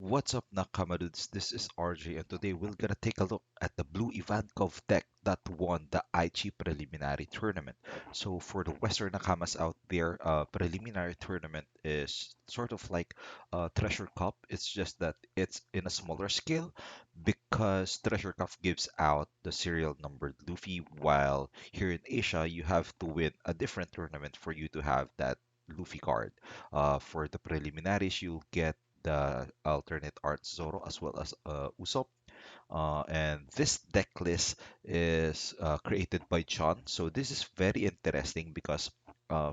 What's up, Nakamadudes? This is RJ, and today we're gonna take a look at the blue Ivankov deck that won the Aichi Preliminary Tournament. So, for the Western Nakamas out there, Preliminary Tournament is sort of like a Treasure Cup. It's just that it's in a smaller scale because Treasure Cup gives out the serial numbered Luffy, while here in Asia, you have to win a different tournament for you to have that Luffy card. For the preliminaries, you'll get the alternate art Zoro as well as Usopp. And this deck list is created by John. So this is very interesting because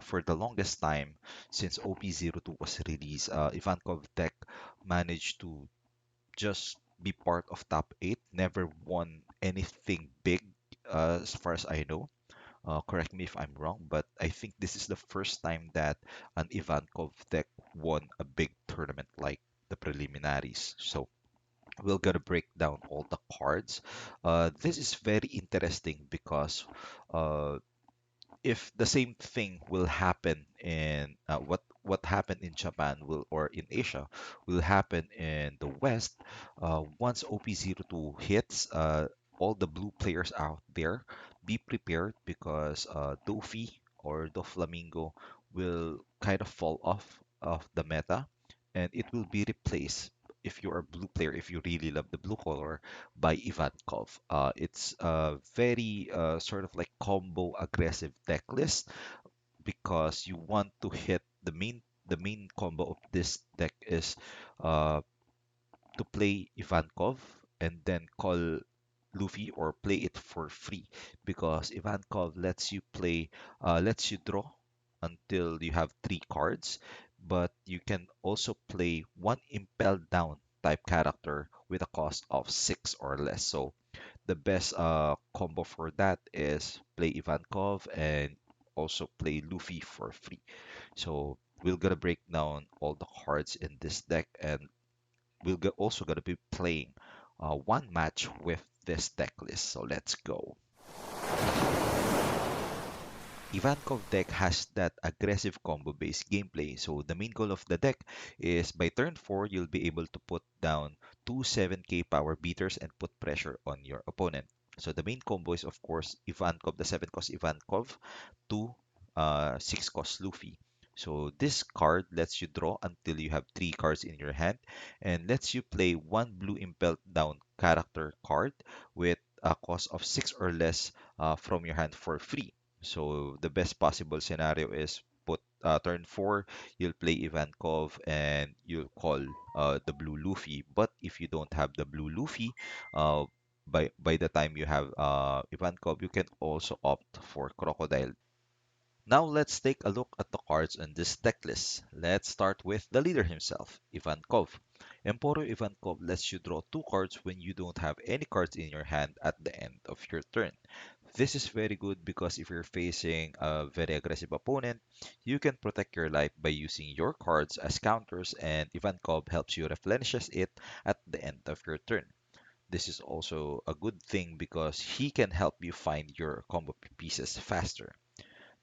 for the longest time since OP02 was released, Ivankov deck managed to just be part of top 8, never won anything big as far as I know. Correct me if I'm wrong, but I think this is the first time that an Ivankov deck won a big tournament like the preliminaries. So we're gonna break down all the cards. This is very interesting because uh, if the same thing will happen in what happened in Japan will or in Asia will happen in the West, once OP02 hits, all the blue players out there, be prepared because Dofi or Doflamingo will kind of fall off of the meta, and it will be replaced if you're a blue player, if you really love the blue color, by Ivankov. It's a very sort of like combo aggressive deck list because you want to hit the main combo of this deck is uh, to play Ivankov and then call Luffy or play it for free because Ivankov lets you draw until you have 3 cards, but you can also play one impel down type character with a cost of 6 or less. So the best combo for that is play Ivankov and also play Luffy for free. So we're gonna break down all the cards in this deck, and also gonna be playing one match with this deck list. So let's go. Ivankov deck has that aggressive combo based gameplay. So the main goal of the deck is by turn 4, you'll be able to put down two 7k power beaters and put pressure on your opponent. So the main combo is of course Ivankov, the 7 cost Ivankov, to 6 cost Luffy. So this card lets you draw until you have 3 cards in your hand and lets you play one blue impelled down character card with a cost of 6 or less from your hand for free. So the best possible scenario is put turn 4, you'll play Ivankov and you'll call the blue Luffy. But if you don't have the blue Luffy, uh, by the time you have Ivankov, you can also opt for Crocodile. Now let's take a look at the cards on this deck list. Let's start with the leader himself, Ivankov. Emporio Ivankov lets you draw 2 cards when you don't have any cards in your hand at the end of your turn. This is very good because if you're facing a very aggressive opponent, you can protect your life by using your cards as counters, and Ivankov helps you replenishes it at the end of your turn. This is also a good thing because he can help you find your combo pieces faster.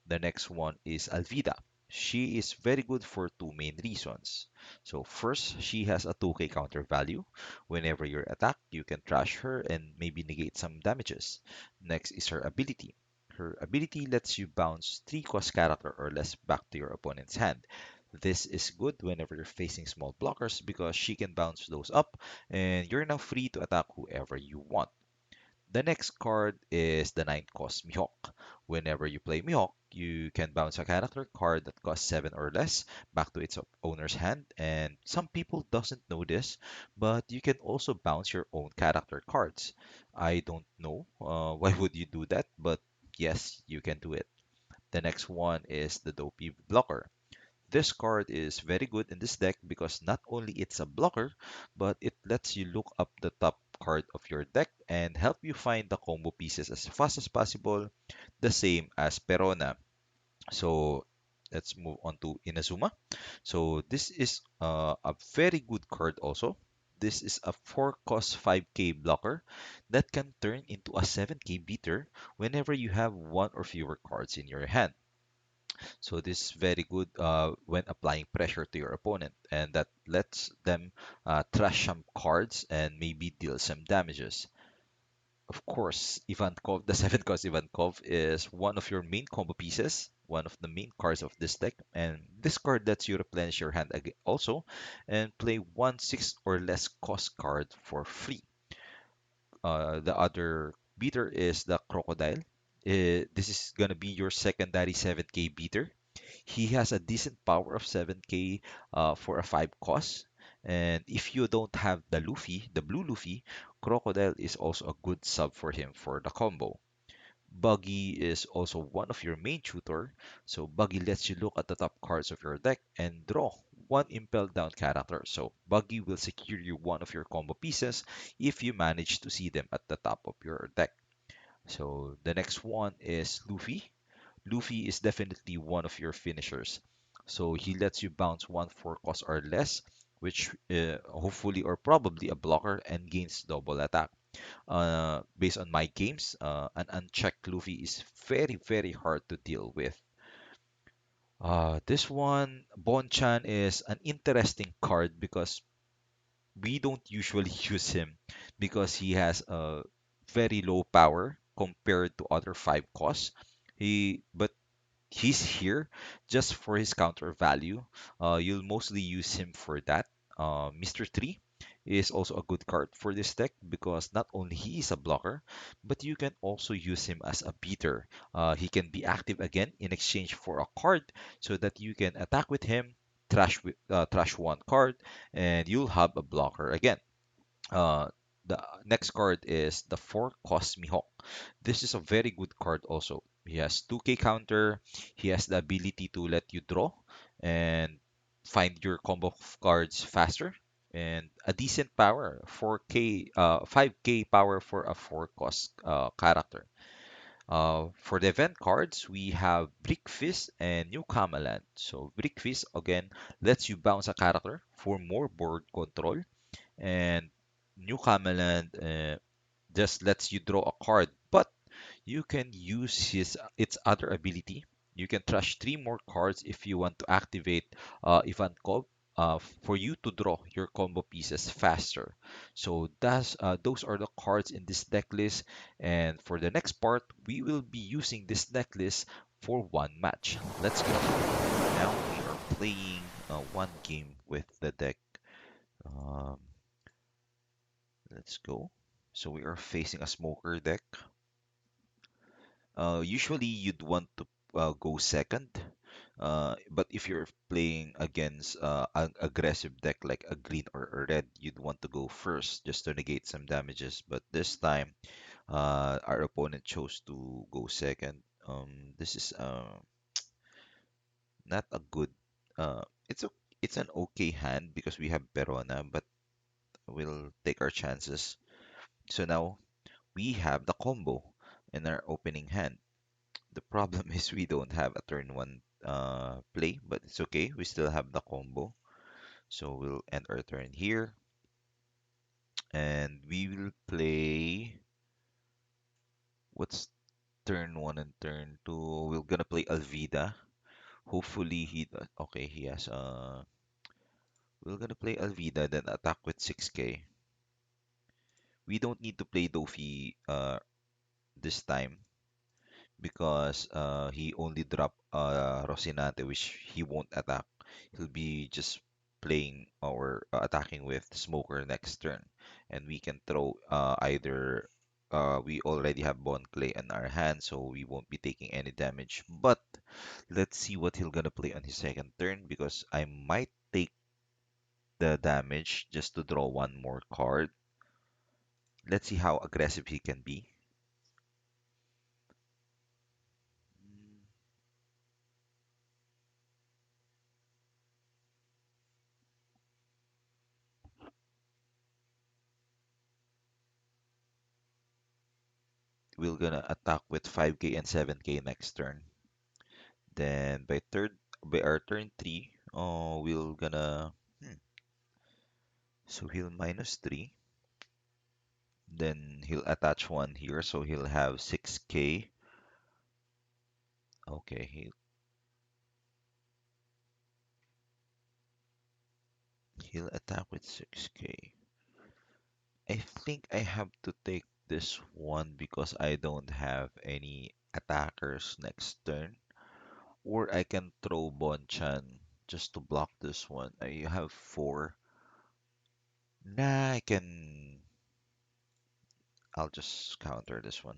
The next one is Alvida. She is very good for two main reasons. So first, she has a 2k counter value. Whenever you're attacked, you can trash her and maybe negate some damages. Next is her ability. Her ability lets you bounce 3 cost character or less back to your opponent's hand. This is good whenever you're facing small blockers because she can bounce those up and you're now free to attack whoever you want. The next card is the 9 cost Mihawk. Whenever you play Mihawk, you can bounce a character card that costs 7 or less back to its owner's hand. And some people doesn't know this, but you can also bounce your own character cards. I don't know why would you do that, but yes, you can do it. The next one is the Dopey Blocker. This card is very good in this deck because not only it's a blocker, but it lets you look up the top card of your deck and help you find the combo pieces as fast as possible, the same as Perona. So let's move on to Inazuma. So this is a very good card also. This is a 4 cost 5k blocker that can turn into a 7k beater whenever you have one or fewer cards in your hand. So this is very good when applying pressure to your opponent, and that lets them trash some cards and maybe deal some damages. Of course, Ivankov, the 7 cost Ivankov is one of your main combo pieces, one of the main cards of this deck, and this card lets you replenish your hand also and play one 6 or less cost card for free. The other beater is the Crocodile. This is gonna be your secondary 7k beater. He has a decent power of 7k for a 5 cost. And if you don't have the Luffy, the blue Luffy, Crocodile is also a good sub for him for the combo. Buggy is also one of your main tutor, so Buggy lets you look at the top cards of your deck and draw one Impel Down character. So Buggy will secure you one of your combo pieces if you manage to see them at the top of your deck. So the next one is Luffy. Luffy is definitely one of your finishers. So he lets you bounce one for cost or less, which hopefully or probably a blocker and gains double attack. Based on my games, an unchecked Luffy is very, very hard to deal with. This one, Bonchan, is an interesting card because we don't usually use him because he has a very low power compared to other 5 costs. But he's here just for his counter value. You'll mostly use him for that. Mr. 3 is also a good card for this deck because not only he is a blocker, but you can also use him as a beater. He can be active again in exchange for a card so that you can attack with him, trash one card, and you'll have a blocker again. Uh, the next card is the 4 cost Mihawk. This is a very good card also. He has 2k counter. He has the ability to let you draw and find your combo of cards faster. And a decent power, 4k, 5k power for a 4 cost character. For the event cards, we have Brick Fist and New Kamaland. So Brick Fist again lets you bounce a character for more board control, and New Kamaland just lets you draw a card, but you can use its other ability. You can trash 3 more cards if you want to activate Ivankov for you to draw your combo pieces faster. So those are the cards in this deck list. And for the next part, we will be using this deck list for one match. Let's go. Now we are playing one game with the deck. Um, let's go. So we are facing a smoker deck. Usually you'd want to go second, but if you're playing against an aggressive deck like a green or a red, you'd want to go first just to negate some damages. But this time, our opponent chose to go second. This is not a good. It's an okay hand because we have Perona, but we'll take our chances. So now we have the combo in our opening hand. The problem is we don't have a turn one play, but it's okay. We still have the combo. So we'll end our turn here. And we will play. What's turn one and turn two? We're gonna play Alvida. Hopefully he does. Okay, he has we're gonna play Alvida, then attack with 6k. We don't need to play Dofi this time because he only dropped Rocinante, which he won't attack. He'll be just playing or attacking with Smoker next turn. And we can throw either we already have Bone Clay in our hand, so we won't be taking any damage. But let's see what he'll gonna play on his second turn because I might take the damage just to draw one more card. Let's see how aggressive he can be. We're gonna attack with 5k and 7k next turn. Then by our turn three, we're gonna so he'll minus three. Then he'll attach one here, so he'll have 6k. Okay, He'll attack with 6k. I think I have to take this one because I don't have any attackers next turn. Or I can throw Bonchan just to block this one. I have four. Nah, I'll just counter this one.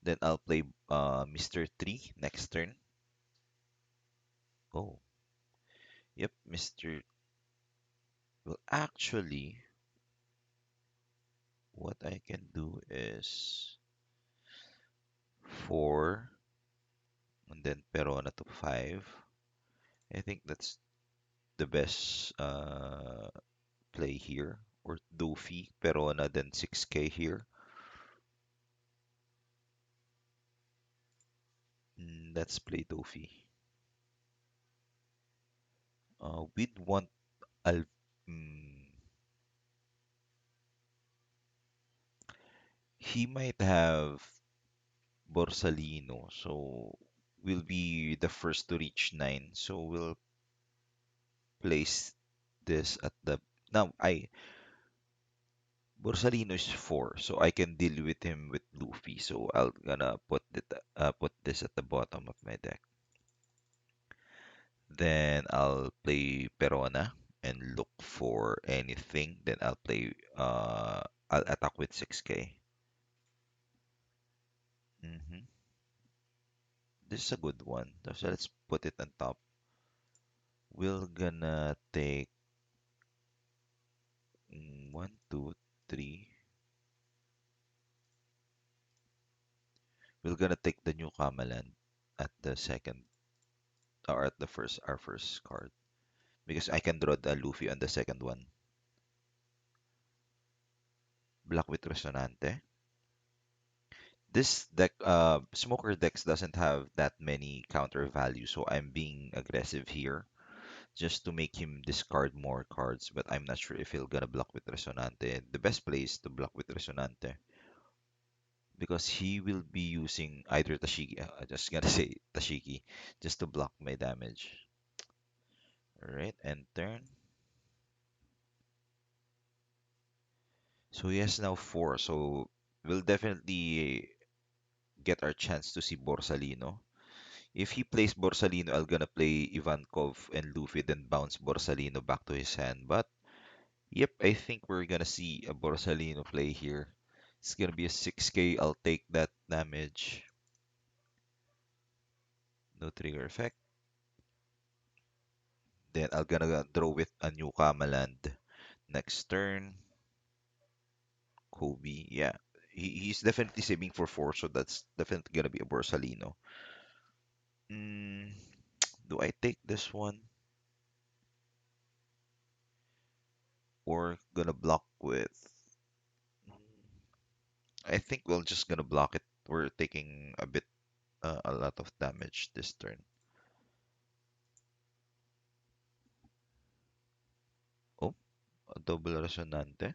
Then I'll play Mr. 3 next turn. Oh, yep, Mr. Well, actually, what I can do is 4 and then Perona to 5. I think that's the best play here. Or Doofy, Perona, then 6k here. Let's play Doofy. We'd want Al mm, he might have Borsalino, so we'll be the first to reach 9. So we'll place this at the now I Borsalino is 4, so I can deal with him with Luffy. So I'll gonna put this at the bottom of my deck. Then I'll play Perona and look for anything. Then I'll attack with 6k. hmm This is a good one. So let's put it on top. We're gonna take one, two, three. We're gonna take the new Kamaland at the second or at the first our first card because I can draw the Luffy on the second one. Black with Resonante. This deck, Smoker decks doesn't have that many counter values, so I'm being aggressive here just to make him discard more cards. But I'm not sure if he'll gonna block with Resonante. The best play is to block with Resonante because he will be using either Tashiki. I just gotta say Tashiki just to block my damage. All right, and turn. So he has now four. So we'll definitely get our chance to see Borsalino. If he plays Borsalino, I'm gonna play Ivankov and Luffy, then bounce Borsalino back to his hand. But yep, I think we're gonna see a Borsalino play here. It's gonna be a 6k. I'll take that damage. No trigger effect. Then I'm gonna draw with a new Kamaland next turn. Kobe, yeah. He's definitely saving for 4, so that's definitely gonna be a Borsalino. Mm, do I take this one or gonna block with? I think we're just gonna block it. We're taking a lot of damage this turn. Oh, a double resonante.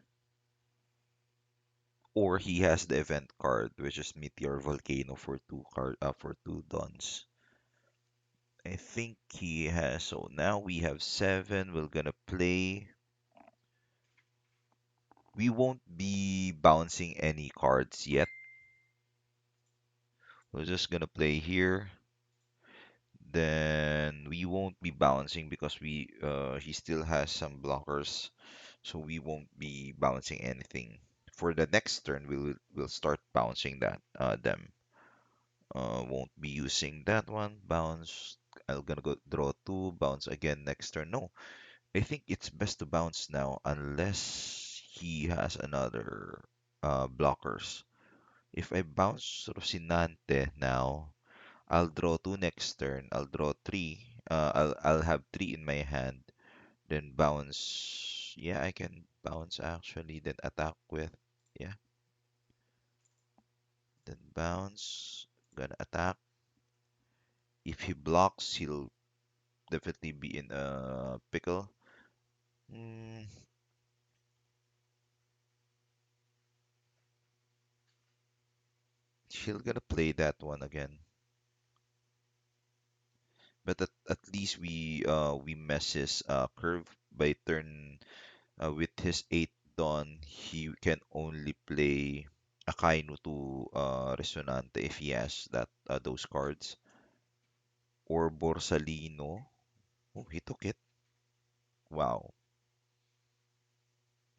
Or he has the event card, which is Meteor Volcano for for 2 dons. I think he has. So now we have 7. We're gonna play. We won't be bouncing any cards yet. We're just gonna play here. Then we won't be bouncing because we he still has some blockers, so we won't be bouncing anything. For the next turn, we'll start bouncing them. Won't be using that one. Bounce. I'm gonna go draw 2. Bounce again next turn. No, I think it's best to bounce now unless he has another blockers. If I bounce Rocinante now, I'll draw 2 next turn. I'll draw 3. I'll have 3 in my hand. Then bounce. Yeah, I can bounce actually. Then attack with. Yeah. Then bounce. Gonna attack. If he blocks, he'll definitely be in a pickle. Mm, he'll gonna play that one again. But at least we mess his curve by turn with his 8 Dawn, he can only play Akainu to Resonante if he has those cards. Or Borsalino. Oh, he took it. Wow.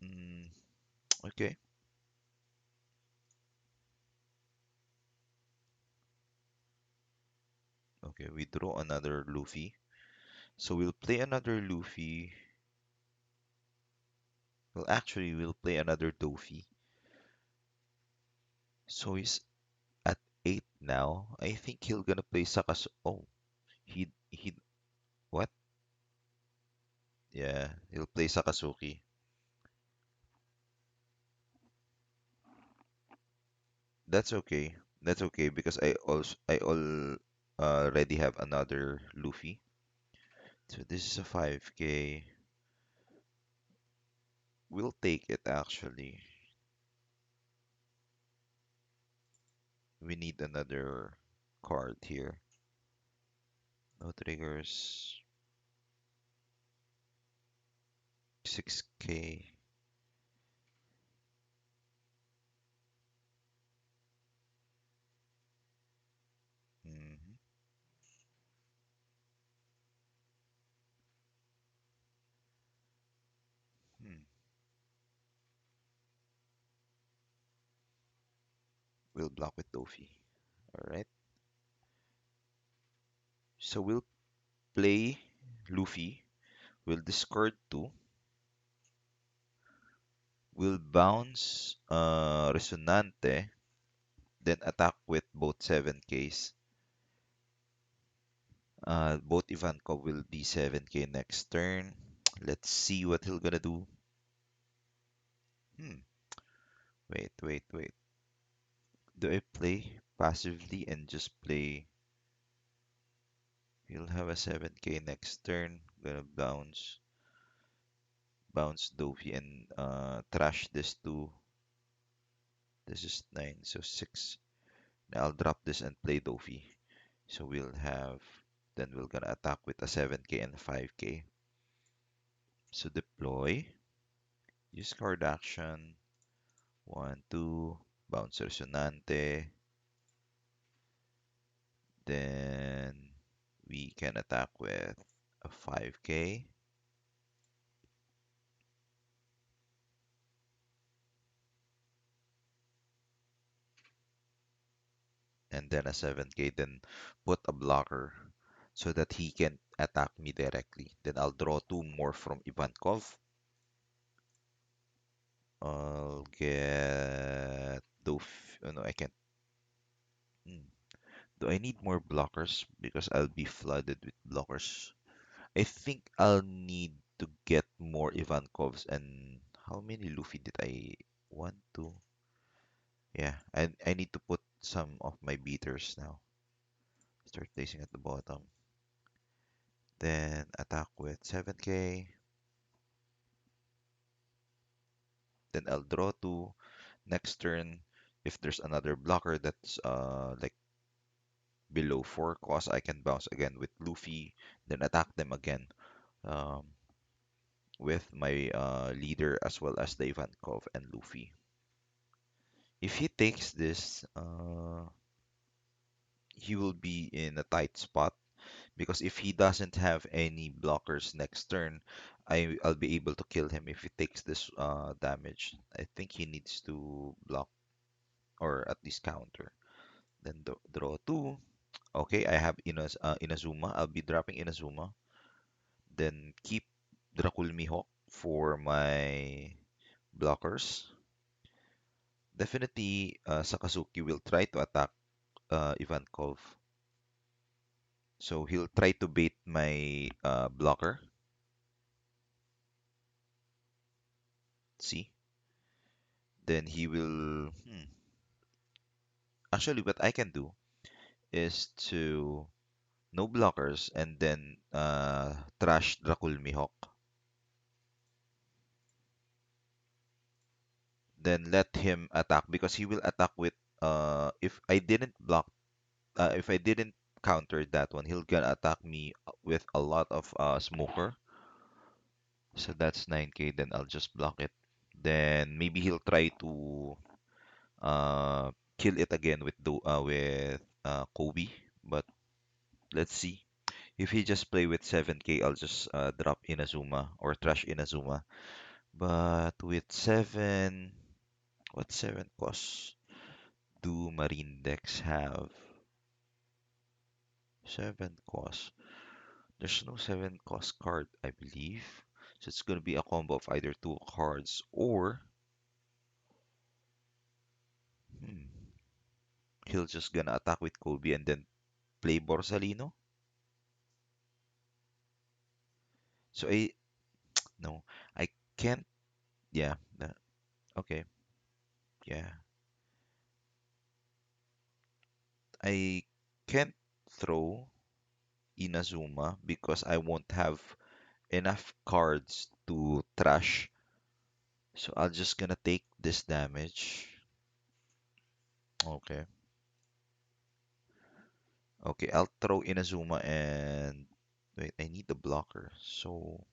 Mm, okay. Okay, we draw another Luffy. So we'll play another Luffy. Well, actually, we'll play another Dofi. So he's at 8 now. I think he'll gonna play Sakas. Oh, he what? Yeah, he'll play Sakazuki. That's okay. That's okay because I already have another Luffy. So this is a 5k. We'll take it actually. We need another card here. No triggers. 6k. Hmm. Hmm. We'll block with Dofi. All right. So we'll play Luffy. We'll discard two. We'll bounce Resonante. Then attack with both 7Ks. Both Ivankov will be 7K next turn. Let's see what he'll gonna do. Hmm. Wait. Do I play passively and just play? He'll have a 7K next turn. Gonna bounce Dofi and trash this two. This is 9, so 6. Now I'll drop this and play Dofi. So we'll have, then we're gonna attack with a 7K and a 5K. So deploy, use card action, 1, 2, bounce Resonante. Then we can attack with a 5K and then a 7K, then put a blocker so that he can attack me directly. Then I'll draw two more from Ivankov. I'll get oh no, I can't. Hmm. Do I need more blockers? Because I'll be flooded with blockers. I think I'll need to get more Ivankovs. And how many Luffy did I want to? Yeah, I need to put some of my beaters now. Start placing at the bottom. Then attack with 7K. Then I'll draw two. Next turn, if there's another blocker that's like below 4 cost, I can bounce again with Luffy. Then attack them again. Um, with my leader as well as the Ivankov and Luffy. If he takes this, he will be in a tight spot because if he doesn't have any blockers next turn, I'll be able to kill him if he takes this damage. I think he needs to block or at least counter. Then draw two. Okay, I have Inazuma. I'll be dropping Inazuma. Then keep Dracul Mihawk for my blockers. Definitely, Sakazuki will try to attack Ivankov. So he'll try to bait my blocker. See? Then he will. Actually, what I can do is to no blockers and then trash Dracul Mihawk. Then let him attack because he will attack with. If I didn't counter that one, he'll gonna attack me with a lot of smoker. So that's 9k, then I'll just block it. Then maybe he'll try to uh kill it again with Kobe, but let's see. If he just play with 7k, I'll just drop Inazuma or trash Inazuma. But with 7, what 7 costs do marine decks have? 7 costs. There's no 7 cost card, I believe. So it's gonna be a combo of either two cards or hmm, he'll just gonna attack with Kobe and then play Borsalino. So I no, I can't. Yeah, okay, yeah, I can't throw Inazuma because I won't have enough cards to trash. So I'll just gonna take this damage. Okay. Okay, I'll throw Inazuma and wait, I need the blocker. So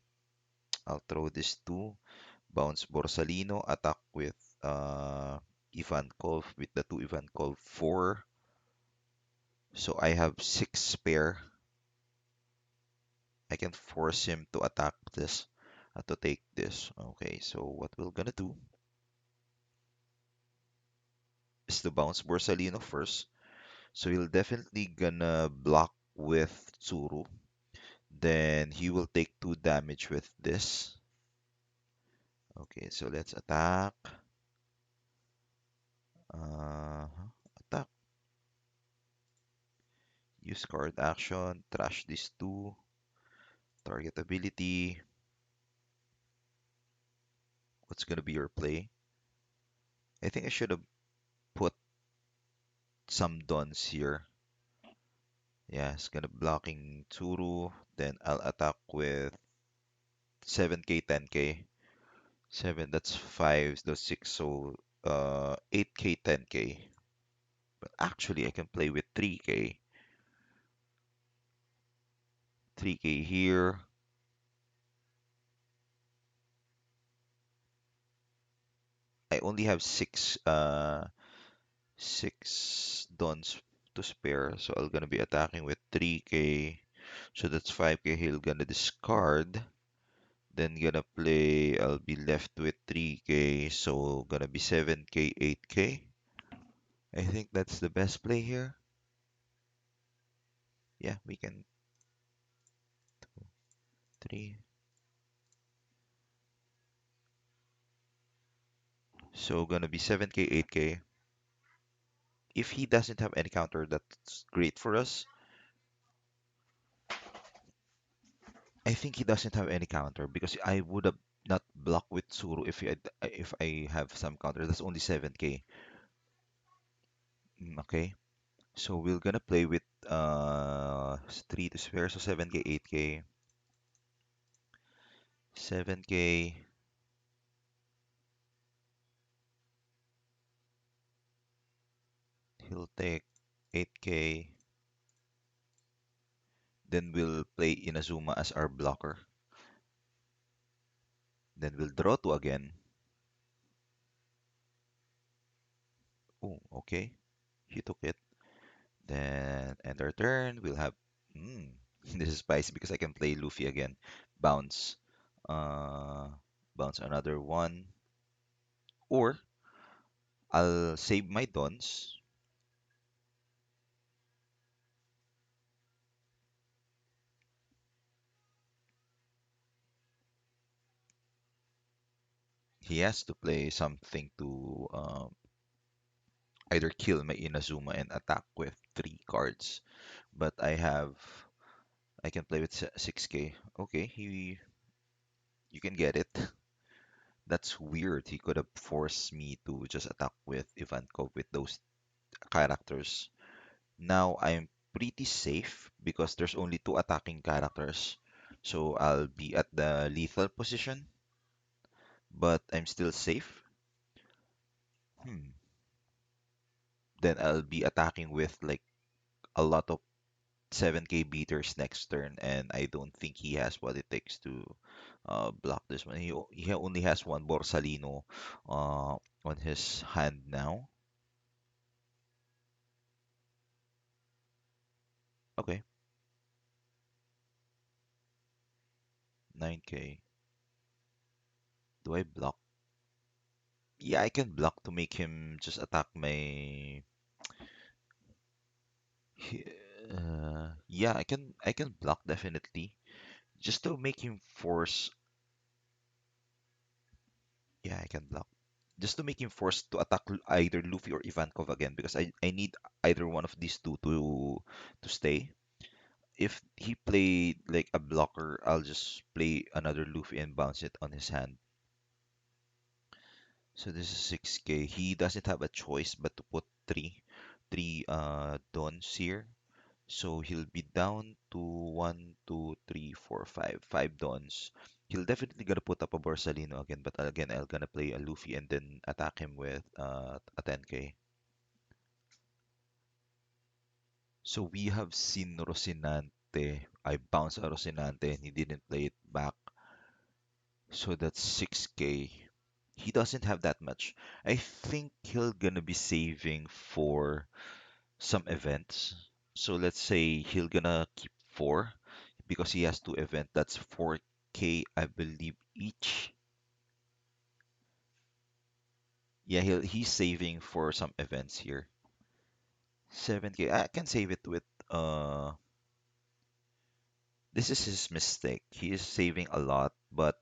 I'll throw this two. Bounce Borsalino, attack with Ivankov with the two Ivankov 4. So I have 6 spare. I can force him to attack this, to take this. Okay, so what we're gonna do is to bounce Borsalino first. So he'll definitely gonna block with Tsuru. Then he will take 2 damage with this. Okay, so let's attack. Uh, Attack. Use card action. Trash these two. Target ability. What's gonna be your play? I think I should have put some dons here. Yeah, it's gonna blocking Tsuru. Then I'll attack with 7k, 10k. 7, that's 5, that's 6, so 8k, 10k. But actually, I can play with 3k. 3k here. I only have 6 dons to spare, so I'm gonna be attacking with 3k. So that's 5k. He'll gonna discard. Then gonna play. I'll be left with 3k, so gonna be 7k, 8k. I think that's the best play here. Yeah, we can 3. So gonna be 7k, 8k. If he doesn't have any counter, that's great for us. I think he doesn't have any counter because I would have not blocked with Suru if I have some counter. That's only 7k. Okay. So we're gonna play with 3 to spare, so 7k, 8k. 7k, he'll take 8k. Then we'll play Inazuma as our blocker. Then we'll draw 2 again. Oh, okay. He took it. Then end our turn. We'll have. Hmm. This is spicy because I can play Luffy again. Bounce. Uh, Bounce another one. Or I'll save my dons. He has to play something to either kill my Inazuma and attack with 3 cards. But I can play with 6k. Okay, you can get it. That's weird. He could have forced me to just attack with Ivankov with those characters. Now I'm pretty safe because there's only 2 attacking characters. So I'll be at the lethal position, but I'm still safe. Hmm. Then I'll be attacking with like a lot of 7k beaters next turn, and I don't think he has what it takes to block this one. He only has one Borsalino on his hand now. Okay, 9k. Do I block? Yeah, I can block to make him just attack my. he- yeah, I can block definitely just to make him force. Yeah, I can block just to make him forced to attack either Luffy or Ivankov again because I need either one of these two to stay. If he played like a blocker, I'll just play another Luffy and bounce it on his hand. So this is 6k. He doesn't have a choice but to put three dons here. So he'll be down to one, two, three, four, five dons. He'll definitely gonna put up a Borsalino again, but again I'm gonna play a Luffy and then attack him with a 10k. So we have seen Rocinante. I bounced a Rocinante and he didn't play it back. So that's 6k. He doesn't have that much. I think he'll gonna be saving for some events. So let's say he'll gonna keep four because he has two events. That's 4k, I believe, each. Yeah, he's saving for some events here. 7k. I can save it with this is his mistake. He is saving a lot, but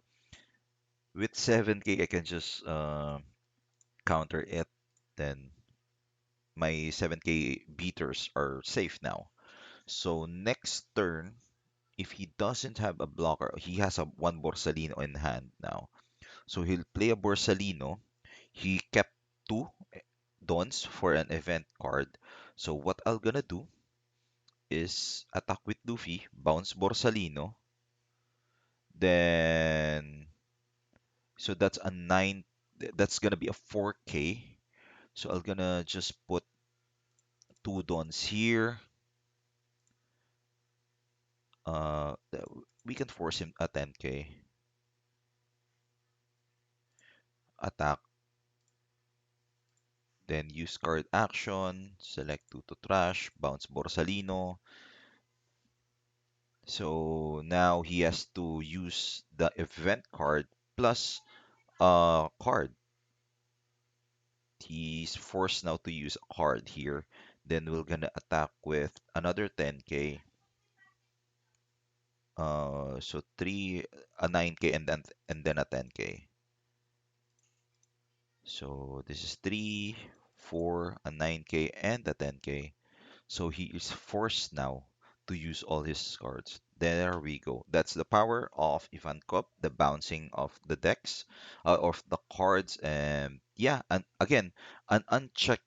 with 7k I can just counter it. Then my 7k beaters are safe now. So next turn, if he doesn't have a blocker, he has a one Borsalino in hand now. So he'll play a Borsalino. He kept two Dons for an event card. So what I'm gonna do is attack with Luffy, bounce Borsalino, then so that's a nine. That's gonna be a 4k. So I'm gonna just put two Dons here. We can force him a 10k attack. Then use card action, select two to trash, bounce Borsalino. So now he has to use the event card plus a card. He's forced now to use a card here. Then we're gonna attack with another 10k. So three, a 9k and then a 10k. So this is three, four, a 9k and a 10k. So he is forced now to use all his cards. There we go. That's the power of Ivankov, the bouncing of the decks, of the cards, and yeah, and again, an unchecked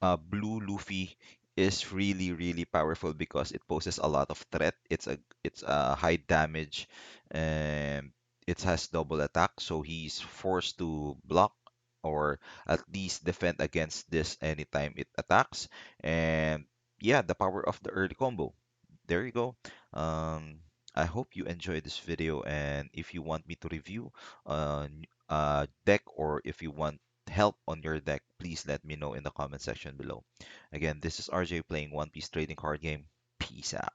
blue Luffy is really really powerful because it poses a lot of threat. It's a high damage and it has double attack, so he's forced to block or at least defend against this anytime it attacks. And yeah, the power of the early combo. There you go. I hope you enjoyed this video, and if you want me to review a deck or if you want help on your deck, please let me know in the comment section below. Again, this is RJ playing One Piece Trading Card Game. Peace out.